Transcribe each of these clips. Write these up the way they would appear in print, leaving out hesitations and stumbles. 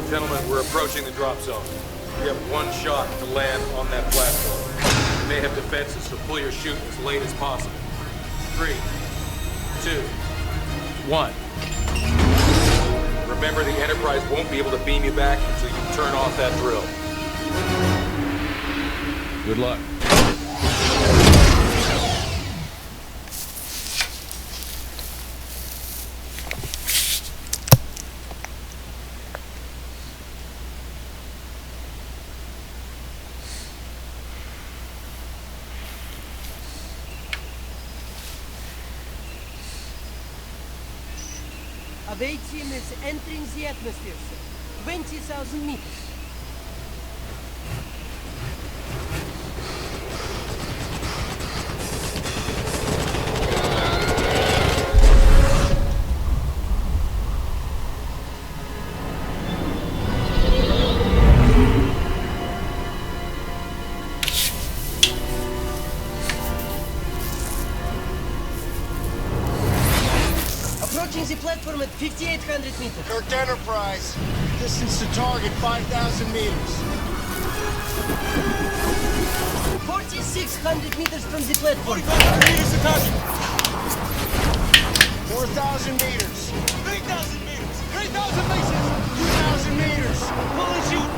Gentlemen, we're approaching the drop zone. We have one shot to land on that platform. We may have defenses, so pull your chute as late as possible. 3, 2, 1. Remember, the Enterprise won't be able to beam you back until you turn off that drill. Good luck. Awaiting is entering the atmosphere, sir. 20,000 meters. Approaching the platform at 5,800 meters. Kirk Enterprise. Distance to target 5,000 meters. 4,600 meters from the platform. 4,500 meters to target. 4,000 meters. 3,000 meters. 3,000 meters. 2,000 meters. Pull and shoot.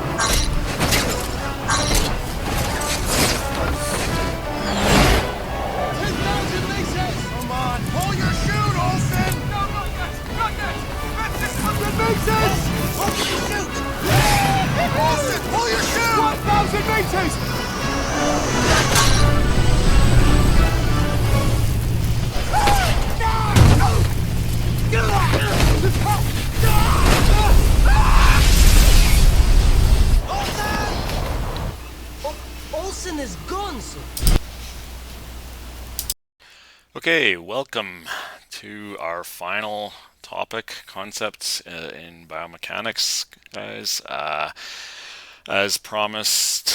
10,000 meters. Come on, pull your chute, Olsen. Meters! Pull your chute! Olsen, pull your chute! 1,000 meters! Olsen is gone, sir. Okay, welcome to our final topic, concepts in biomechanics, guys. As promised,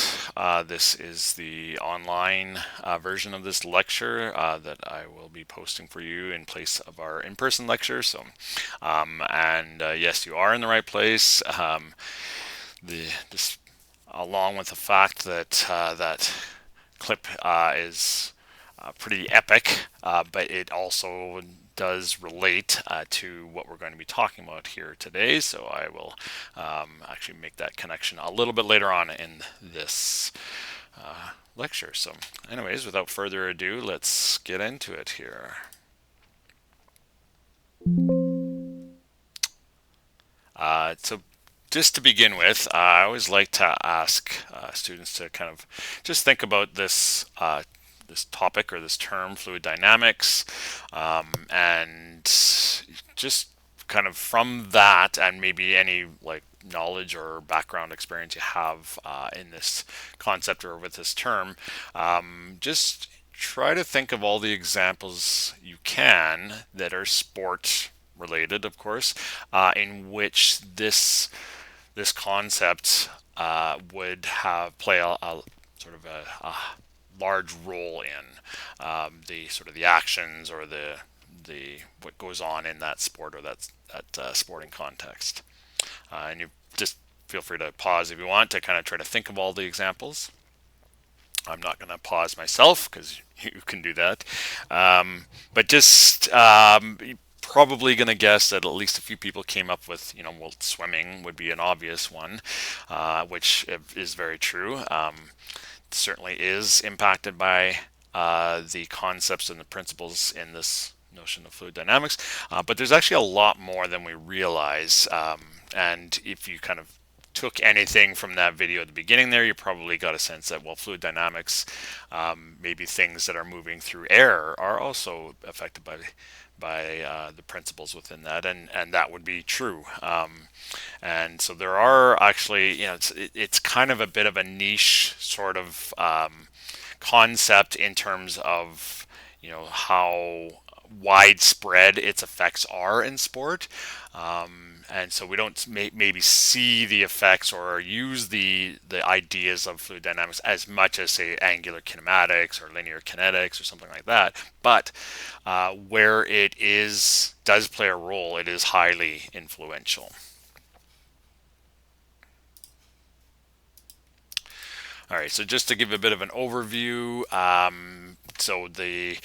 this is the online version of this lecture that I will be posting for you in place of our in-person lecture. So, yes, you are in the right place. This, along with the fact that that clip is pretty epic, but it also does relate to what we're going to be talking about here today. So I will actually make that connection a little bit later on in this lecture. So anyways, without further ado, let's get into it here. So just to begin with, I always like to ask students to kind of just think about this this topic or this term, fluid dynamics, and just kind of from that, and maybe any like knowledge or background experience you have in this concept or with this term, just try to think of all the examples you can that are sport related, of course, in which this concept would play a sort of a large role in the sort of the actions or the what goes on in that sport or that sporting context. And you just feel free to pause if you want to kind of try to think of all the examples. I'm not going to pause myself because you can do that, but just probably going to guess that at least a few people came up with, well, swimming would be an obvious one, which is very true. Certainly is impacted by the concepts and the principles in this notion of fluid dynamics, but there's actually a lot more than we realize, and if you kind of took anything from that video at the beginning there, you probably got a sense that, well, fluid dynamics, maybe things that are moving through air are also affected by the principles within that, and that would be true. And so there are actually, it's kind of a bit of a niche sort of concept in terms of, how widespread its effects are in sport. And so we don't maybe see the effects or use the ideas of fluid dynamics as much as, say, angular kinematics or linear kinetics or something like that. But where it does play a role, it is highly influential. All right, so just to give a bit of an overview, so the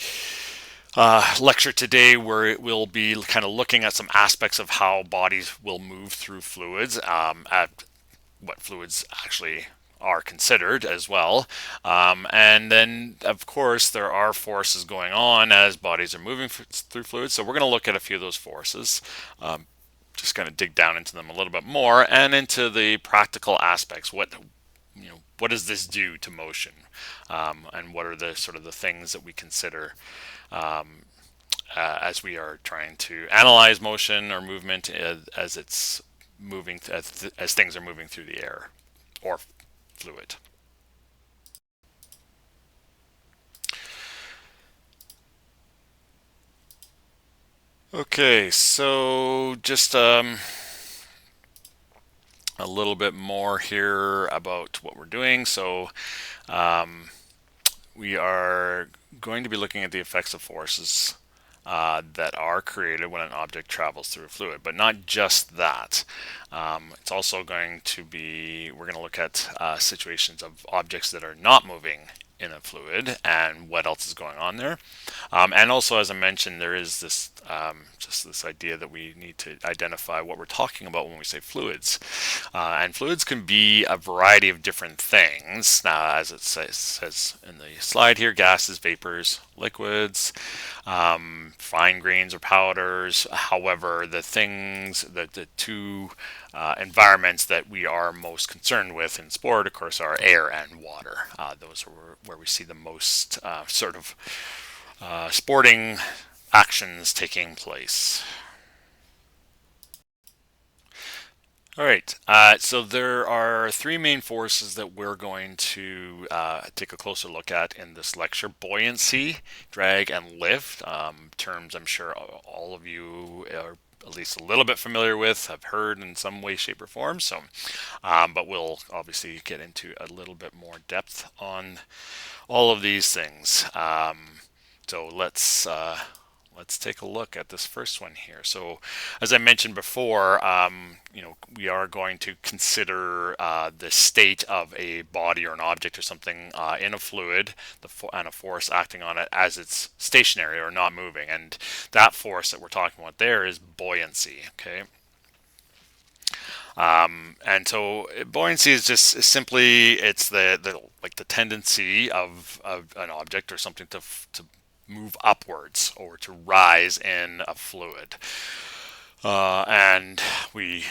lecture today where we'll be kind of looking at some aspects of how bodies will move through fluids, at what fluids actually are considered as well. And then, of course, there are forces going on as bodies are moving through fluids. So we're going to look at a few of those forces, just kind of dig down into them a little bit more and into the practical aspects. What does this do to motion, and what are the sort of the things that we consider as we are trying to analyze motion or movement as it's moving as things are moving through the air or fluid. Okay, so just a little bit more here about what we're doing. So we are going to be looking at the effects of forces that are created when an object travels through a fluid, but not just that. It's also going to be, we're going to look at situations of objects that are not moving in a fluid and what else is going on there. And also, as I mentioned, there is this just this idea that we need to identify what we're talking about when we say fluids. And fluids can be a variety of different things. Now, as it says in the slide here, gases, vapors, liquids, fine grains or powders. However, the two environments that we are most concerned with in sport, of course, are air and water. Those are where we see the most sort of sporting actions taking place. All right, so there are three main forces that we're going to take a closer look at in this lecture: buoyancy, drag, and lift. Terms I'm sure all of you are at least a little bit familiar with, have heard in some way, shape, or form. So, but we'll obviously get into a little bit more depth on all of these things. So let's take a look at this first one here. So, as I mentioned before, we are going to consider the state of a body or an object or something in a fluid, and a force acting on it as it's stationary or not moving. And that force that we're talking about there is buoyancy. Okay. And so buoyancy is just simply it's the tendency of an object or something to move upwards or to rise in a fluid. And we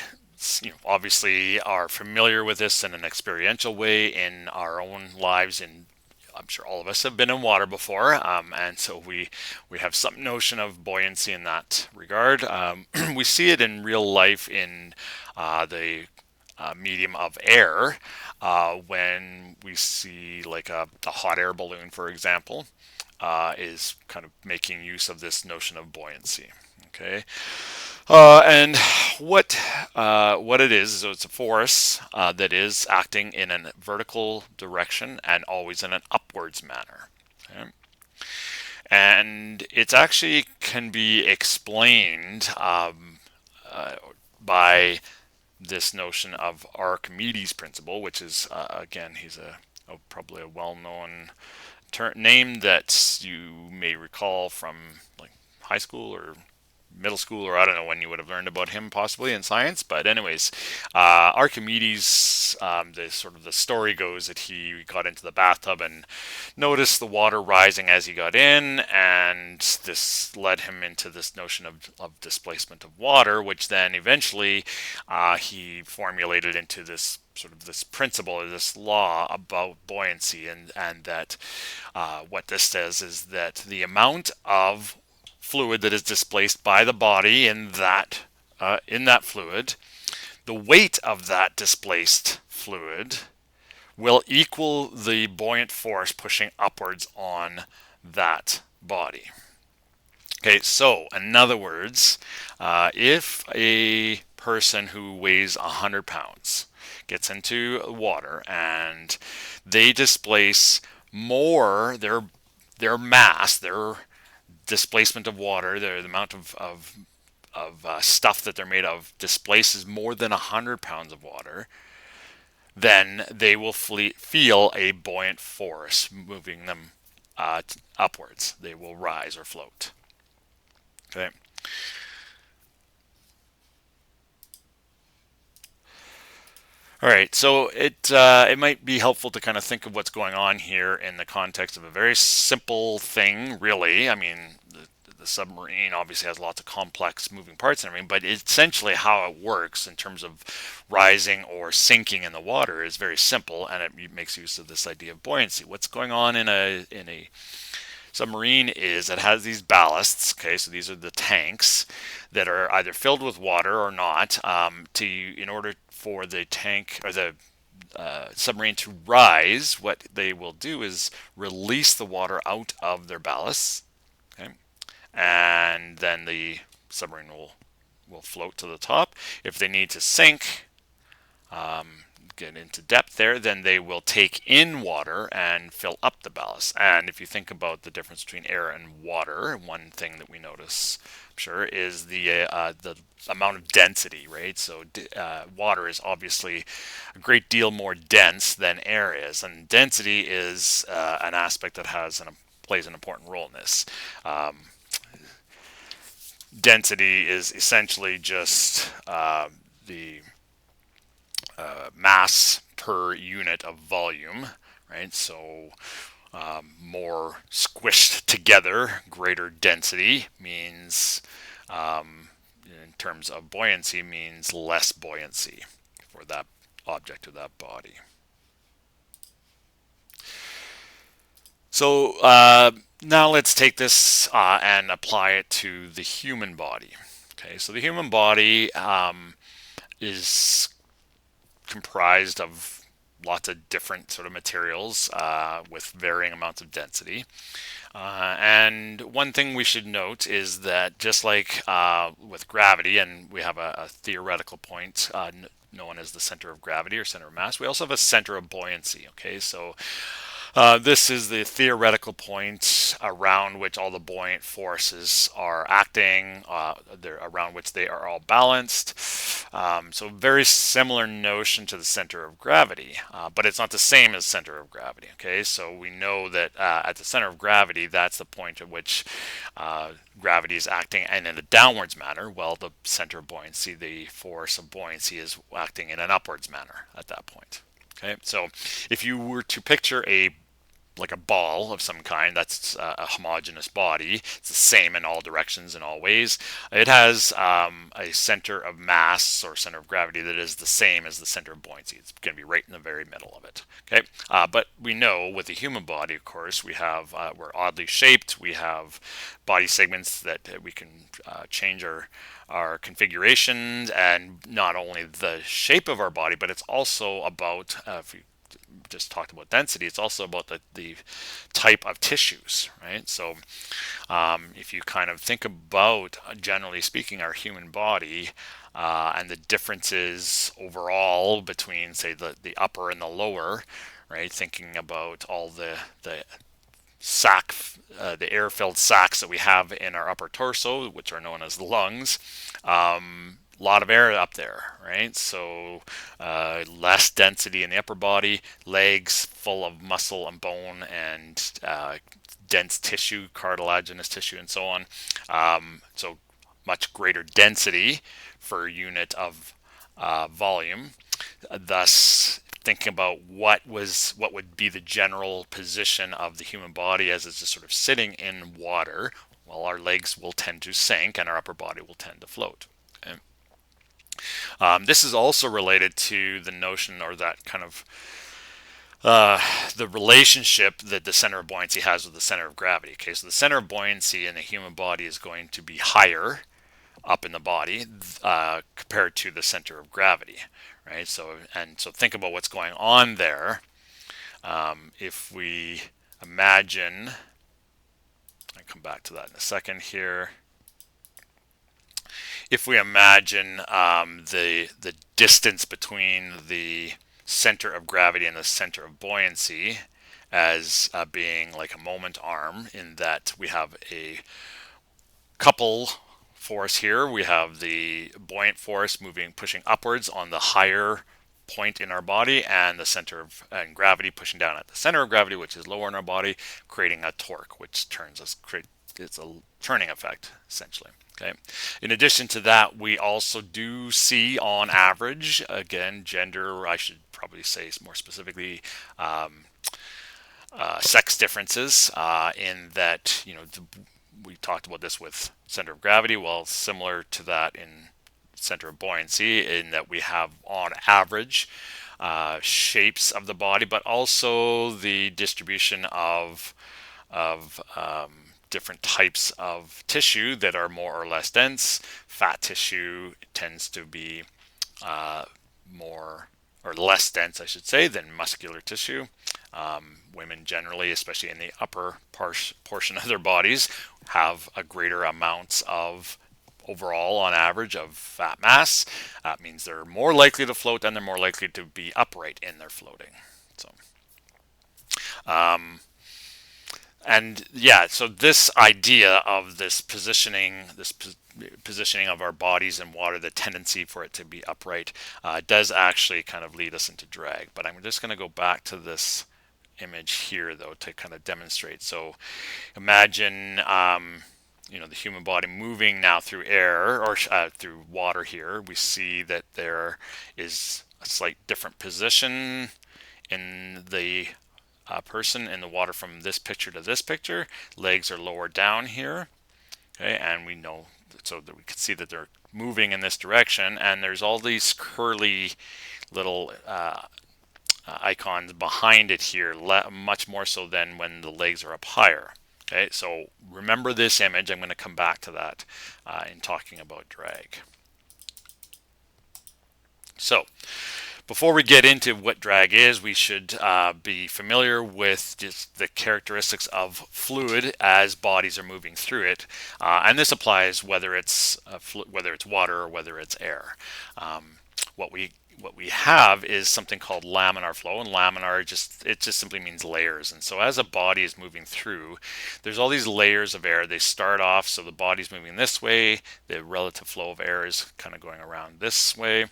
obviously are familiar with this in an experiential way in our own lives. And I'm sure all of us have been in water before, and so we have some notion of buoyancy in that regard. We see it in real life in the medium of air, when we see like a hot air balloon, for example, is kind of making use of this notion of buoyancy. Okay. And what it is so it's a force that is acting in a vertical direction and always in an upwards manner. Okay? And it actually can be explained by this notion of Archimedes' principle, which is again, he's probably a well-known name that you may recall from like high school or middle school, or I don't know when you would have learned about him possibly in science. But anyways, Archimedes, the story goes that he got into the bathtub and noticed the water rising as he got in, and this led him into this notion of displacement of water, which then eventually he formulated into this sort of this principle or this law about buoyancy, and that what this says is that the amount of fluid that is displaced by the body in that fluid, the weight of that displaced fluid will equal the buoyant force pushing upwards on that body. Okay, so in other words, if a person who weighs 100 pounds gets into water and they displace more, their mass, their displacement of water, the amount of stuff that they're made of displaces more than 100 pounds of water, then they will feel a buoyant force moving them upwards. They will rise or float. Okay. All right, so it might be helpful to kind of think of what's going on here in the context of a very simple thing, really. I mean, the submarine obviously has lots of complex moving parts and everything, but essentially how it works in terms of rising or sinking in the water is very simple, and it makes use of this idea of buoyancy. What's going on in a submarine is it has these ballasts. Okay, so these are the tanks that are either filled with water or not. In order for the tank or the submarine to rise, what they will do is release the water out of their ballasts. Okay, and then the submarine will float to the top. If they need to sink, get into depth there, then they will take in water and fill up the ballast. And if you think about the difference between air and water, one thing that we notice, I'm sure, is the amount of density, right? So water is obviously a great deal more dense than air is, and density is an aspect that plays an important role in this. Density is essentially just the mass per unit of volume, right? So more squished together, greater density means, in terms of buoyancy, means less buoyancy for that object or that body. So now let's take this and apply it to the human body. Okay, so the human body is comprised of lots of different sort of materials with varying amounts of density. And one thing we should note is that just like with gravity, and we have a theoretical point known as the center of gravity or center of mass, we also have a center of buoyancy. Okay, so this is the theoretical point around which all the buoyant forces are acting, around which they are all balanced. So very similar notion to the center of gravity, but it's not the same as center of gravity. Okay, so we know that at the center of gravity, that's the point at which gravity is acting and in a downwards manner, while the center of buoyancy, the force of buoyancy, is acting in an upwards manner at that point. Okay, so if you were to picture like a ball of some kind, that's a homogeneous body. It's the same in all directions in all ways. It has a center of mass or center of gravity that is the same as the center of buoyancy. It's going to be right in the very middle of it. Okay, but we know with the human body, of course, we're oddly shaped. We have body segments that we can change our configurations, and not only the shape of our body, but it's also about, if you just talked about density, it's also about the type of tissues, right? So if you kind of think about, generally speaking, our human body and the differences overall between, say, the upper and the lower, right? Thinking about all the air-filled sacs that we have in our upper torso, which are known as the lungs. Lot of air up there, right? So less density in the upper body, legs full of muscle and bone and dense tissue, cartilaginous tissue, and so on. So much greater density per unit of volume. Thus, thinking about what would be the general position of the human body as it's just sort of sitting in water, well, our legs will tend to sink and our upper body will tend to float. Okay? This is also related to the notion, or that kind of the relationship that the center of buoyancy has with the center of gravity. Okay, so the center of buoyancy in the human body is going to be higher up in the body compared to the center of gravity, right? So think about what's going on there. If we imagine, I'll come back to that in a second here. If we imagine the distance between the center of gravity and the center of buoyancy as being like a moment arm, in that we have a couple force here. We have the buoyant force pushing upwards on the higher point in our body, and the center of gravity pushing down at the center of gravity, which is lower in our body, creating a torque, which it's a turning effect essentially. Okay. In addition to that, we also do see on average, again, gender, I should probably say more specifically, sex differences in that, we talked about this with center of gravity. Well, similar to that in center of buoyancy, in that we have on average shapes of the body, but also the distribution of different types of tissue that are more or less dense. Fat tissue tends to be more or less dense, I should say, than muscular tissue. Women generally, especially in the upper portion of their bodies, have a greater amounts of overall, on average, of fat mass. That means they're more likely to float, and they're more likely to be upright in their floating. So, and yeah, so this idea of this positioning of our bodies in water, the tendency for it to be upright, does actually kind of lead us into drag. But I'm just going to go back to this image here, though, to kind of demonstrate. So imagine the human body moving now through air or through water. Here we see that there is a slight different position in the person in the water from this picture to this picture. Legs are lower down here, okay, and we know, so that we can see that they're moving in this direction, and there's all these curly little icons behind it here, much more so than when the legs are up higher. Okay, so remember this image. I'm going to come back to that in talking about drag. So before we get into what drag is, we should be familiar with just the characteristics of fluid as bodies are moving through it, and this applies whether it's water or whether it's air. What we have is something called laminar flow, and laminar it just simply means layers. And so as a body is moving through, there's all these layers of air. They start off, so the body's moving this way, the relative flow of air is kind of going around this way,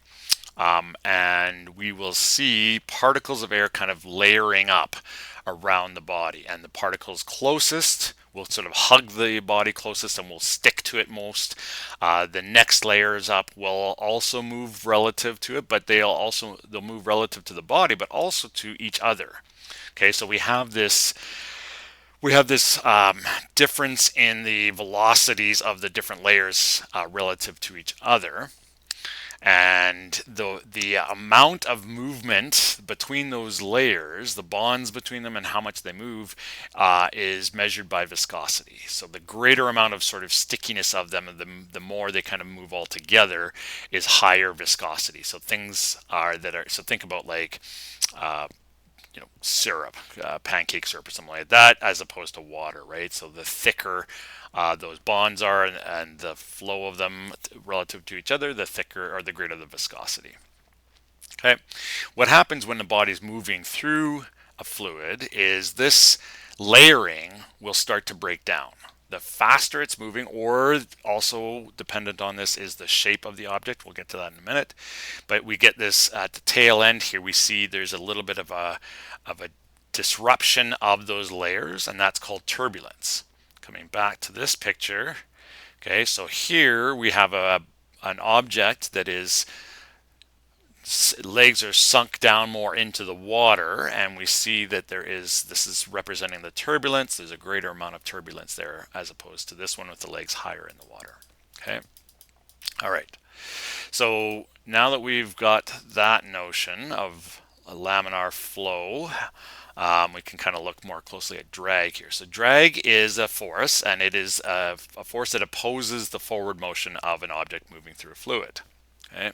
and we will see particles of air kind of layering up around the body, and the particles closest will sort of hug the body closest and will stick to it most. The next layers up will also move relative to it, but they'll move relative to the body, but also to each other. Okay, so we have this difference in the velocities of the different layers relative to each other. And the amount of movement between those layers, the bonds between them and how much they move, is measured by viscosity. So the greater amount of sort of stickiness of them, the more they kind of move all together, is higher viscosity. So so think about like syrup, pancake syrup or something like that, as opposed to water, right? So the thicker those bonds are and the flow of them relative to each other, the thicker or the greater the viscosity. Okay, what happens when the body is moving through a fluid is this layering will start to break down. The faster it's moving, or also dependent on this, is the shape of the object. We'll get to that in a minute. But we get this at the tail end here. We see there's a little bit of a disruption of those layers, and that's called turbulence. Coming back to this picture, okay, so here we have an object that is, legs are sunk down more into the water, and we see that this is representing the turbulence. There's a greater amount of turbulence there as opposed to this one with the legs higher in the water. Okay, all right, so now that we've got that notion of a laminar flow, we can kind of look more closely at drag here. So drag is a force, and it is a force that opposes the forward motion of an object moving through a fluid. Okay,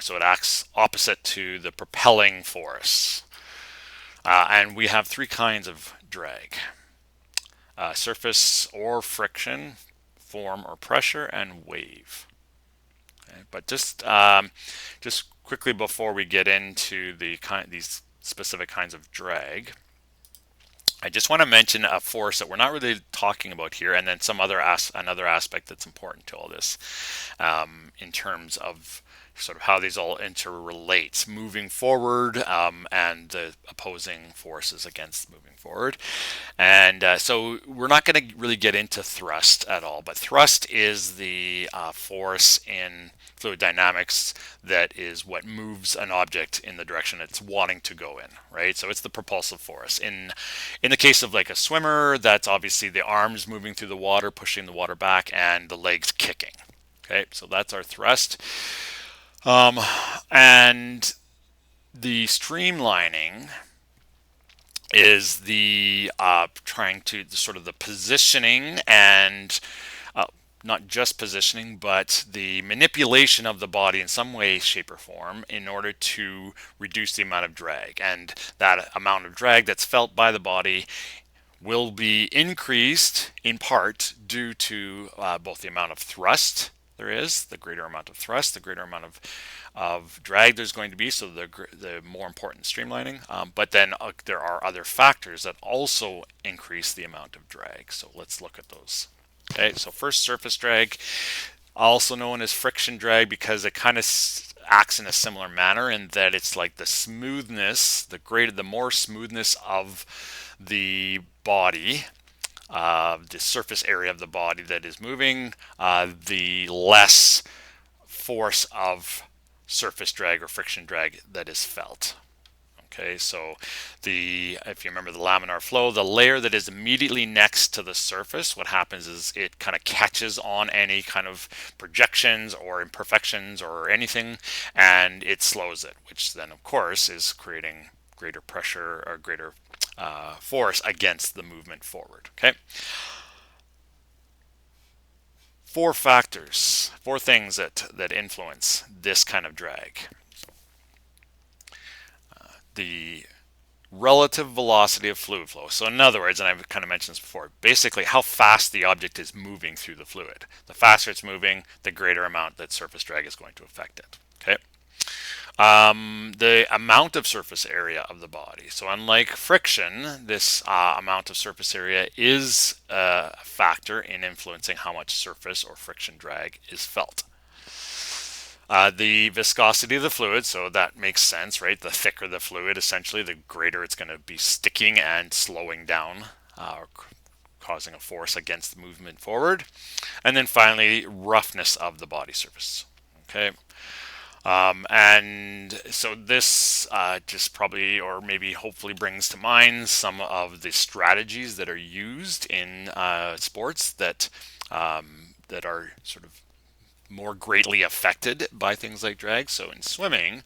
so it acts opposite to the propelling force. And we have three kinds of drag: surface or friction, form or pressure, and wave. Okay, but just quickly before we get into these specific kinds of drag, I just want to mention a force that we're not really talking about here, and then another aspect that's important to all this in terms of sort of how these all interrelate, moving forward and the opposing forces against moving forward. And so we're not going to really get into thrust at all, but thrust is the force in fluid dynamics that is what moves an object in the direction it's wanting to go in, right? So it's the propulsive force. In the case of like a swimmer, that's obviously the arms moving through the water, pushing the water back, and the legs kicking. Okay, so that's our thrust. And the streamlining is the trying to sort of the positioning and not just positioning, but the manipulation of the body in some way, shape, or form in order to reduce the amount of drag. And that amount of drag that's felt by the body will be increased in part due to both the amount of thrust there is, the greater amount of thrust, the greater amount of drag there's going to be, so the more important streamlining. But then there are other factors that also increase the amount of drag. So let's look at those. Okay, so first, surface drag, also known as friction drag, because it kind of acts in a similar manner in that it's like the smoothness, the more smoothness of the body, the surface area of the body that is moving, the less force of surface drag or friction drag that is felt. Okay, so if you remember the laminar flow, the layer that is immediately next to the surface, what happens is it kind of catches on any kind of projections or imperfections or anything, and it slows it, which then of course is creating greater pressure or greater force against the movement forward. Okay. Four things that influence this kind of drag. The relative velocity of fluid flow. So in other words, and I've kind of mentioned this before, basically how fast the object is moving through the fluid. The faster it's moving, the greater amount that surface drag is going to affect it. Okay. The amount of surface area of the body. So unlike friction, this amount of surface area is a factor in influencing how much surface or friction drag is felt. The viscosity of the fluid, so that makes sense, right? The thicker the fluid, essentially, the greater it's going to be sticking and slowing down, or causing a force against the movement forward. And then finally, roughness of the body surface. Okay. And so this just probably, or maybe hopefully, brings to mind some of the strategies that are used in sports that are sort of more greatly affected by things like drag. So in swimming,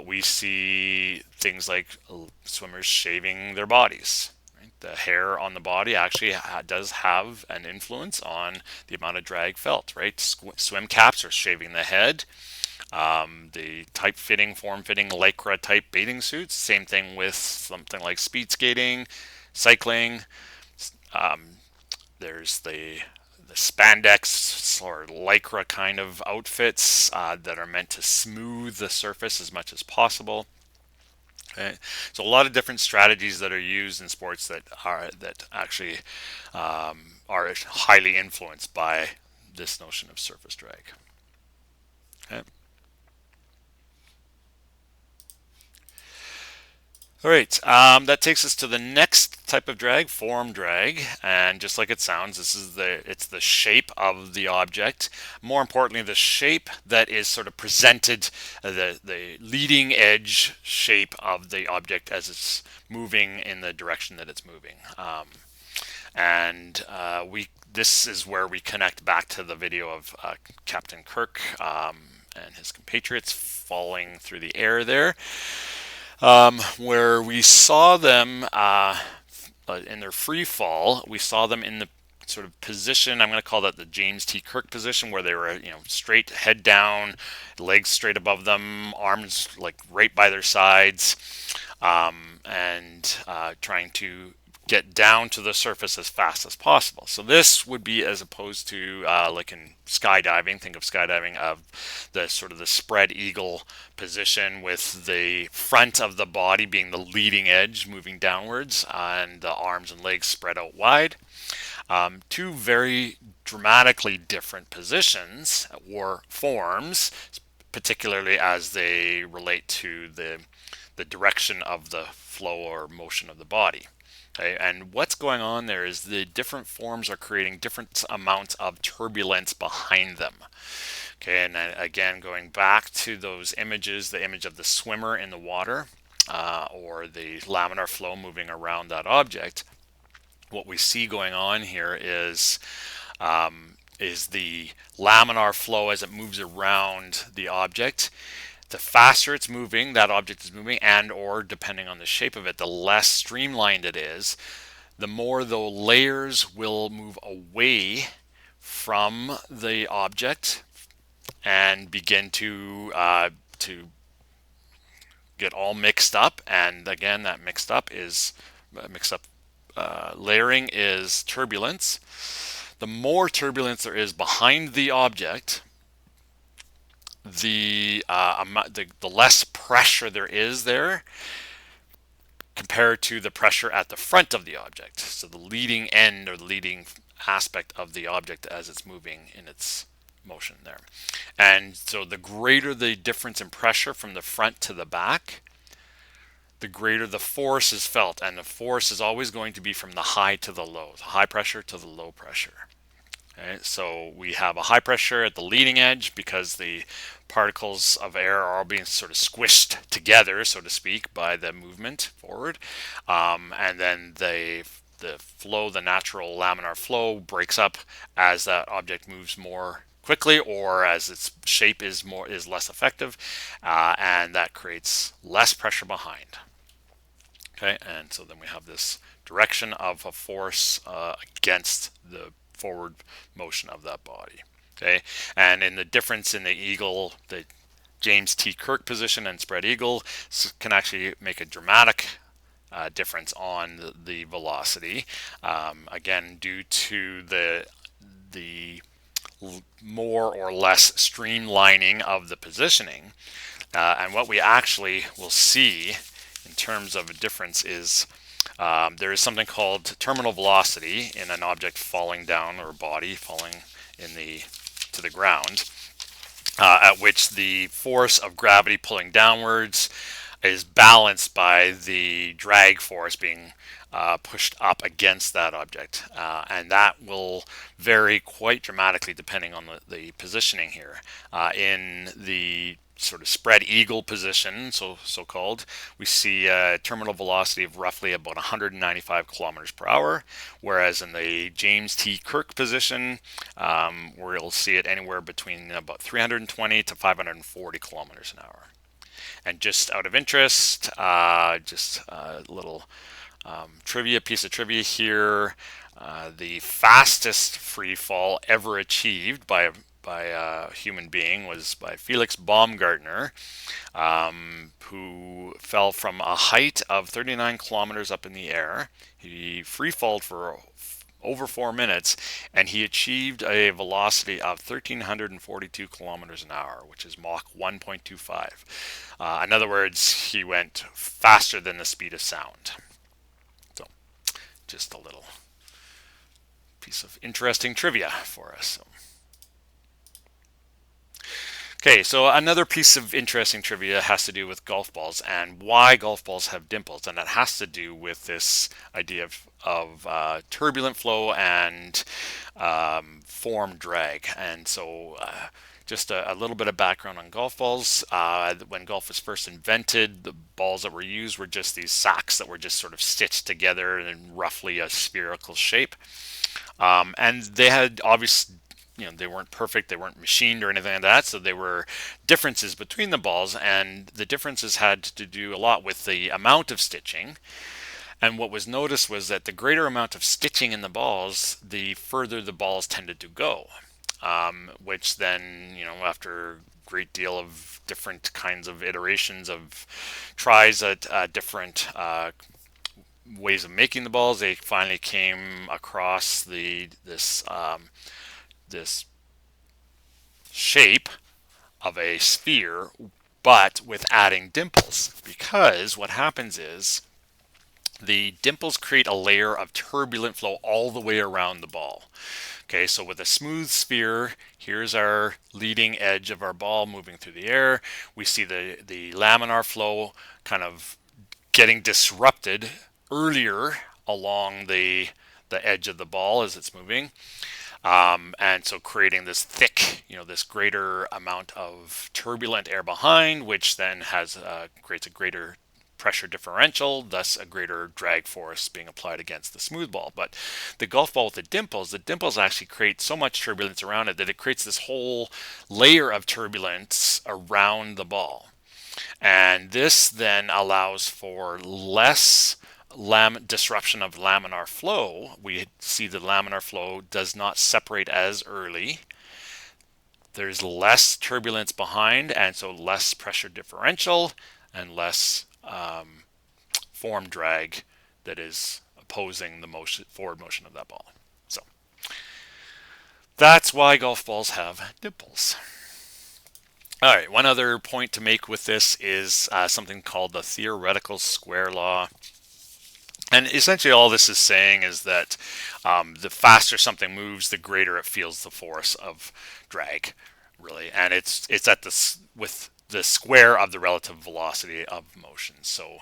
we see things like swimmers shaving their bodies. Right? The hair on the body actually does have an influence on the amount of drag felt. Right? Swim caps are shaving the head. The tight-fitting, form-fitting Lycra type bathing suits. Same thing with something like speed skating, cycling. There's the spandex or Lycra kind of outfits that are meant to smooth the surface as much as possible. Okay. So a lot of different strategies that are used in sports that actually are highly influenced by this notion of surface drag. Okay. All right, that takes us to the next type of drag, form drag, and just like it sounds, it's the shape of the object. More importantly, the shape that is sort of presented, the leading edge shape of the object as it's moving in the direction that it's moving. This is where we connect back to the video of Captain Kirk and his compatriots falling through the air there. Where we saw them in their free fall, we saw them in the sort of position, I'm going to call that the James T. Kirk position, where they were, straight, head down, legs straight above them, arms like right by their sides, and trying to get down to the surface as fast as possible. So this would be as opposed to like in skydiving, think of skydiving of the sort of the spread eagle position with the front of the body being the leading edge moving downwards and the arms and legs spread out wide. Two very dramatically different positions or forms particularly as they relate to the direction of the flow or motion of the body. Okay, and what's going on there is the different forms are creating different amounts of turbulence behind them. Okay, and then again, going back to those images, the image of the swimmer in the water, or the laminar flow moving around that object, what we see going on here is the laminar flow as it moves around the object. The faster it's moving, that object is moving, and or depending on the shape of it, the less streamlined it is, the more the layers will move away from the object and begin to get all mixed up. And again, that mixed up layering is turbulence. The more turbulence there is behind the object, the less pressure there is there compared to the pressure at the front of the object. So the leading end or the leading aspect of the object as it's moving in its motion there. And so the greater the difference in pressure from the front to the back, the greater the force is felt. And the force is always going to be from the high to the low, the high pressure to the low pressure. Okay, so we have a high pressure at the leading edge because the particles of air are all being sort of squished together, so to speak, by the movement forward. And then the flow, the natural laminar flow, breaks up as that object moves more quickly or as its shape is less effective, and that creates less pressure behind. Okay, and so then we have this direction of a force against the forward motion of that body. Okay, and in the difference in the eagle, the James T. Kirk position and spread eagle can actually make a dramatic difference on the velocity. Again, due to the more or less streamlining of the positioning, and what we actually will see in terms of a difference is there is something called terminal velocity in an object falling down or a body falling to the ground, at which the force of gravity pulling downwards is balanced by the drag force being pushed up against that object, and that will vary quite dramatically depending on the positioning here. In the sort of spread eagle position, so-called, we see a terminal velocity of roughly about 195 kilometers per hour, whereas in the James T. Kirk position, we'll see it anywhere between about 320 to 540 kilometers an hour. And just out of interest, just a little piece of trivia here. The fastest free fall ever achieved by a human being was by Felix Baumgartner, who fell from a height of 39 kilometers up in the air. He free falled for over 4 minutes, and he achieved a velocity of 1,342 kilometers an hour, which is Mach 1.25. In other words, he went faster than the speed of sound. So, just a little piece of interesting trivia for us. Okay, so another piece of interesting trivia has to do with golf balls and why golf balls have dimples, and it has to do with this idea of turbulent flow and form drag. And so just a little bit of background on golf balls. When golf was first invented, the balls that were used were just these sacks that were just sort of stitched together in roughly a spherical shape. And they had obvious, they weren't perfect, they weren't machined or anything like that, so there were differences between the balls, and the differences had to do a lot with the amount of stitching. And what was noticed was that the greater amount of stitching in the balls, the further the balls tended to go, which then, after a great deal of different kinds of iterations of tries at different ways of making the balls, they finally came across this shape of a sphere, but with adding dimples, because what happens is the dimples create a layer of turbulent flow all the way around the ball. Okay, so with a smooth sphere, here's our leading edge of our ball moving through the air. We see the laminar flow kind of getting disrupted earlier along the edge of the ball as it's moving. And so creating this thick, this greater amount of turbulent air behind, which then creates a greater pressure differential, thus a greater drag force being applied against the smooth ball. But the golf ball with the dimples actually create so much turbulence around it that it creates this whole layer of turbulence around the ball. And this then allows for less disruption of laminar flow. We see the laminar flow does not separate as early. There's less turbulence behind, and so less pressure differential and less form drag that is opposing the forward motion of that ball. So that's why golf balls have dimples. All right, one other point to make with this is something called the theoretical square law. And essentially all this is saying is that the faster something moves, the greater it feels the force of drag, really. And it's at with the square of the relative velocity of motion. So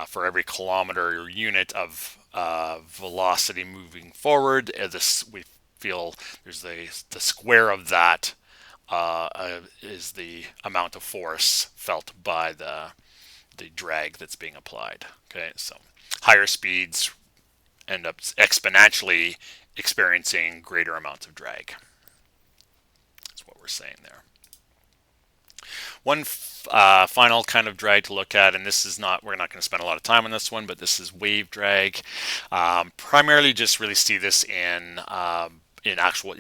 for every kilometer or unit of velocity moving forward, we feel there's the square of that is the amount of force felt by the drag that's being applied. Okay, so higher speeds end up exponentially experiencing greater amounts of drag. That's what we're saying there. One final kind of drag to look at, and this is we're not going to spend a lot of time on this one, but this is wave drag. Primarily just really see this in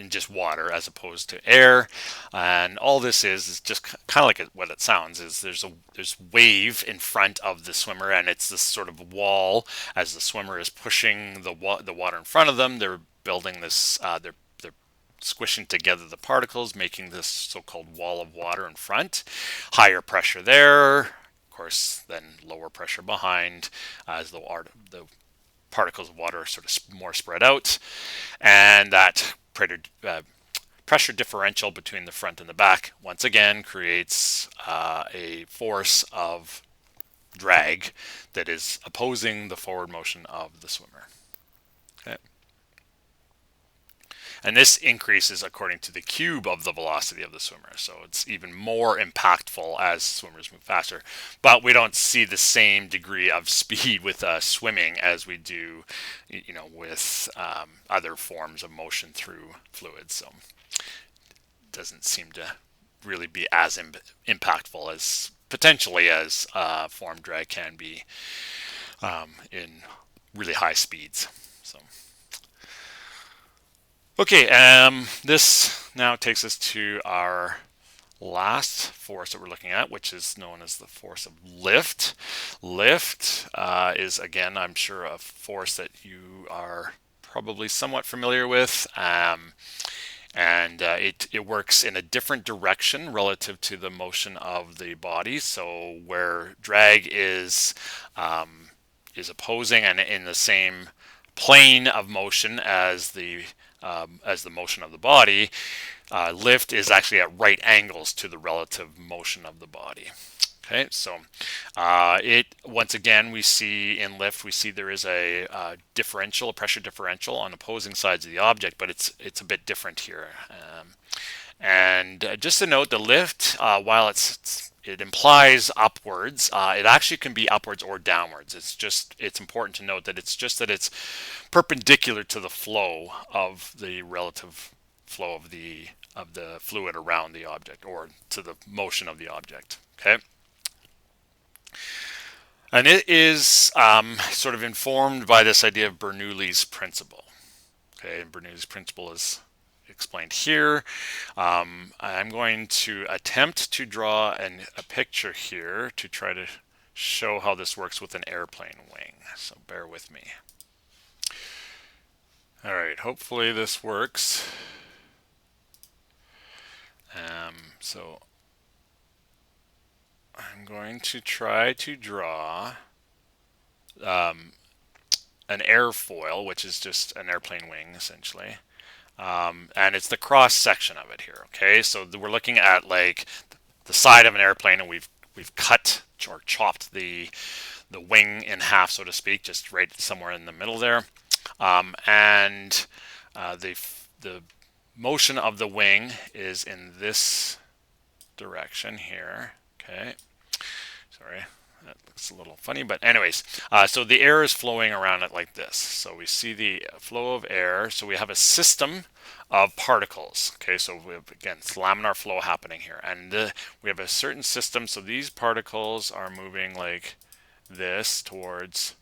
just water as opposed to air, and all this is just kind of like what it sounds is. There's wave in front of the swimmer, and it's this sort of wall as the swimmer is pushing the water in front of them. They're building this. They're squishing together the particles, making this so-called wall of water in front. Higher pressure there, of course, then lower pressure behind as the particles of water are sort of more spread out, and that pressure differential between the front and the back once again creates a force of drag that is opposing the forward motion of the swimmer. Okay. And this increases according to the cube of the velocity of the swimmer. So it's even more impactful as swimmers move faster. But we don't see the same degree of speed with swimming as we do, with other forms of motion through fluids. So it doesn't seem to really be as impactful as potentially as form drag can be in really high speeds. So. Okay, this now takes us to our last force that we're looking at, which is known as the force of lift. Lift is, again, I'm sure a force that you are probably somewhat familiar with, and it works in a different direction relative to the motion of the body. So where drag is opposing and in the same plane of motion as the motion of the body, lift is actually at right angles to the relative motion of the body. Okay, so once again we see in lift there is a pressure differential on opposing sides of the object, but it's a bit different here. And just to note, the lift, while it implies upwards, it actually can be upwards or downwards. It's important to note that it's perpendicular to the flow of the relative flow of the fluid around the object, or to the motion of the object. Okay, and it is sort of informed by this idea of Bernoulli's principle. Okay, and Bernoulli's principle is explained here. I'm going to attempt to draw a picture here to try to show how this works with an airplane wing. So bear with me. All right, hopefully this works. So I'm going to try to draw an airfoil, which is just an airplane wing essentially. and it's the cross section of it here. Okay, so we're looking at like the side of an airplane, and we've cut or chopped the wing in half, so to speak, just right somewhere in the middle there, and the motion of the wing is in this direction here. Okay, sorry, that looks a little funny, but anyways, so the air is flowing around it like this. So we see the flow of air. So we have a system of particles. Okay, so we have, again, it's laminar flow happening here, and we have a certain system. So these particles are moving like this towards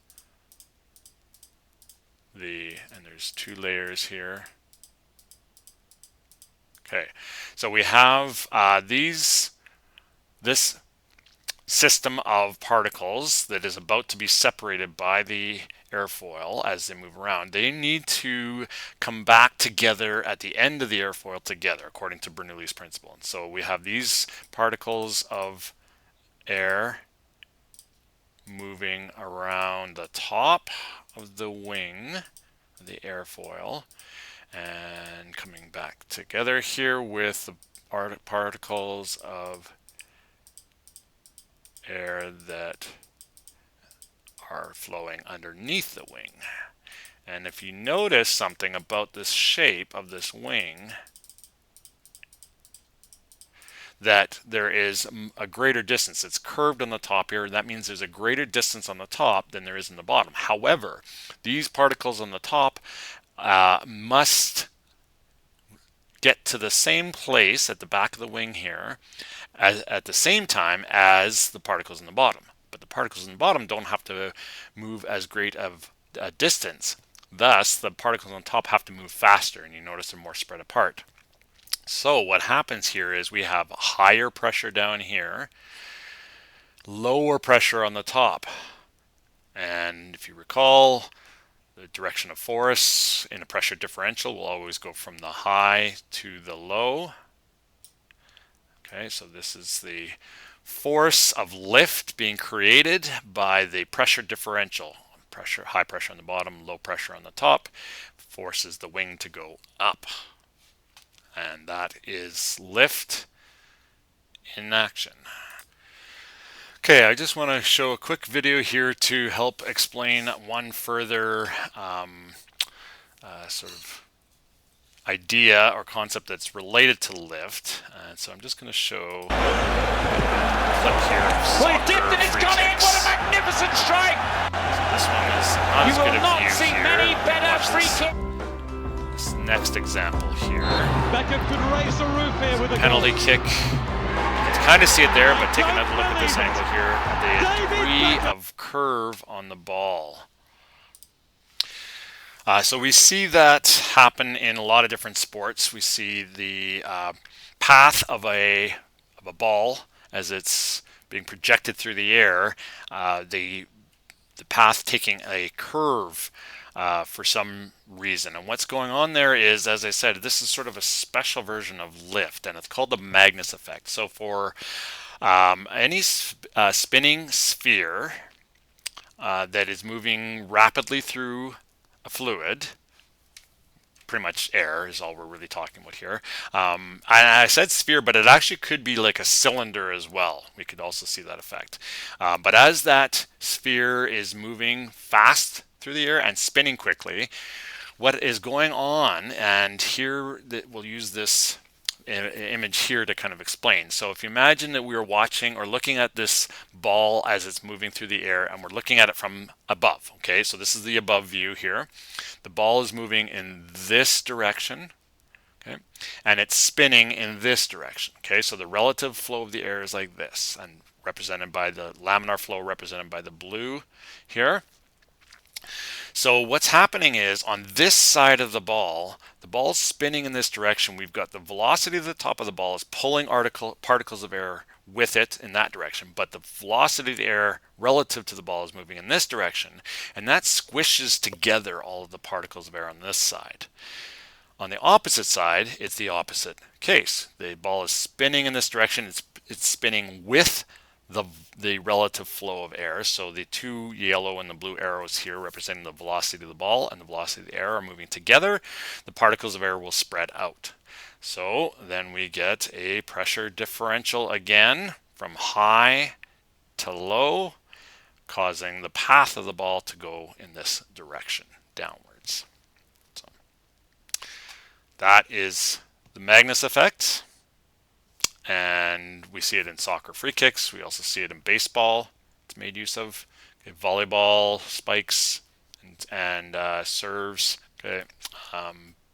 and there's two layers here. Okay, so we have this system of particles that is about to be separated by the airfoil as they move around. They need to come back together at the end of the airfoil together, according to Bernoulli's principle. And so we have these particles of air moving around the top of the wing of the airfoil and coming back together here with the particles of air that are flowing underneath the wing. And if you notice something about this shape of this wing, that there is a greater distance. It's curved on the top here. That means there's a greater distance on the top than there is in the bottom. However, these particles on the top must get to the same place at the back of the wing here at the same time as the particles in the bottom. But the particles in the bottom don't have to move as great of a distance. Thus, the particles on top have to move faster, and you notice they're more spread apart. So what happens here is we have higher pressure down here, lower pressure on the top. And if you recall, the direction of force in a pressure differential will always go from the high to the low. Okay, so this is the force of lift being created by the pressure differential. High pressure on the bottom, low pressure on the top, forces the wing to go up. And that is lift in action. Okay, I just want to show a quick video here to help explain one further sort of idea or concept that's related to lift. And so I'm just going to show a clip here of Well, it dipped and it's gone in. What a magnificent strike! So this one is not You as good will a not view see here. many better Watch free this. kicks. This next example here. Beckham could raise the roof here with a Penalty kick. You can kind of see it there, but take another look at this angle here. The degree of curve on the ball. So we see that happen in a lot of different sports. We see the path of a ball as it's being projected through the air. The path taking a curve for some reason. And what's going on there is, as I said, this is sort of a special version of lift, and it's called the Magnus effect. So for any spinning sphere that is moving rapidly through a fluid, pretty much air is all we're really talking about here. I said sphere, but it actually could be like a cylinder as well. We could also see that effect. But as that sphere is moving fast through the air and spinning quickly, what is going on, and here we'll use this image here to kind of explain. So if you imagine that we are watching or looking at this ball as it's moving through the air, and we're looking at it from above. Okay, so this is the above view here. The ball is moving in this direction, okay, and it's spinning in this direction. Okay, so the relative flow of the air is like this, and represented by the laminar flow represented by the blue here. So what's happening is, on this side of the ball is spinning in this direction. We've got the velocity of the top of the ball is pulling particles of air with it in that direction, but the velocity of the air relative to the ball is moving in this direction, and that squishes together all of the particles of air on this side. On the opposite side, it's the opposite case. The ball is spinning in this direction. It's spinning with the relative flow of air. So the two yellow and the blue arrows here representing the velocity of the ball and the velocity of the air are moving together. The particles of air will spread out. So then we get a pressure differential again from high to low, causing the path of the ball to go in this direction, downwards. So that is the Magnus effect. And we see it in soccer free kicks. We also see it in baseball. It's made use of. Okay, volleyball, spikes, and serves. Okay,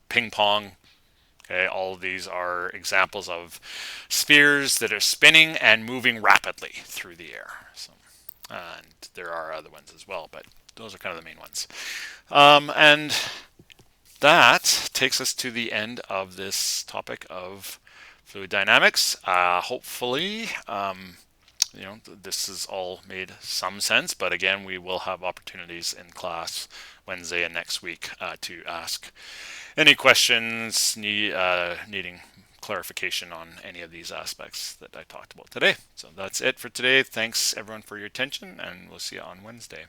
ping pong. Okay, all of these are examples of spheres that are spinning and moving rapidly through the air. So, and there are other ones as well, but those are kind of the main ones. And that takes us to the end of this topic of fluid dynamics. Hopefully, this has all made some sense, but again, we will have opportunities in class Wednesday and next week to ask any questions needing clarification on any of these aspects that I talked about today. So that's it for today. Thanks everyone for your attention, and we'll see you on Wednesday.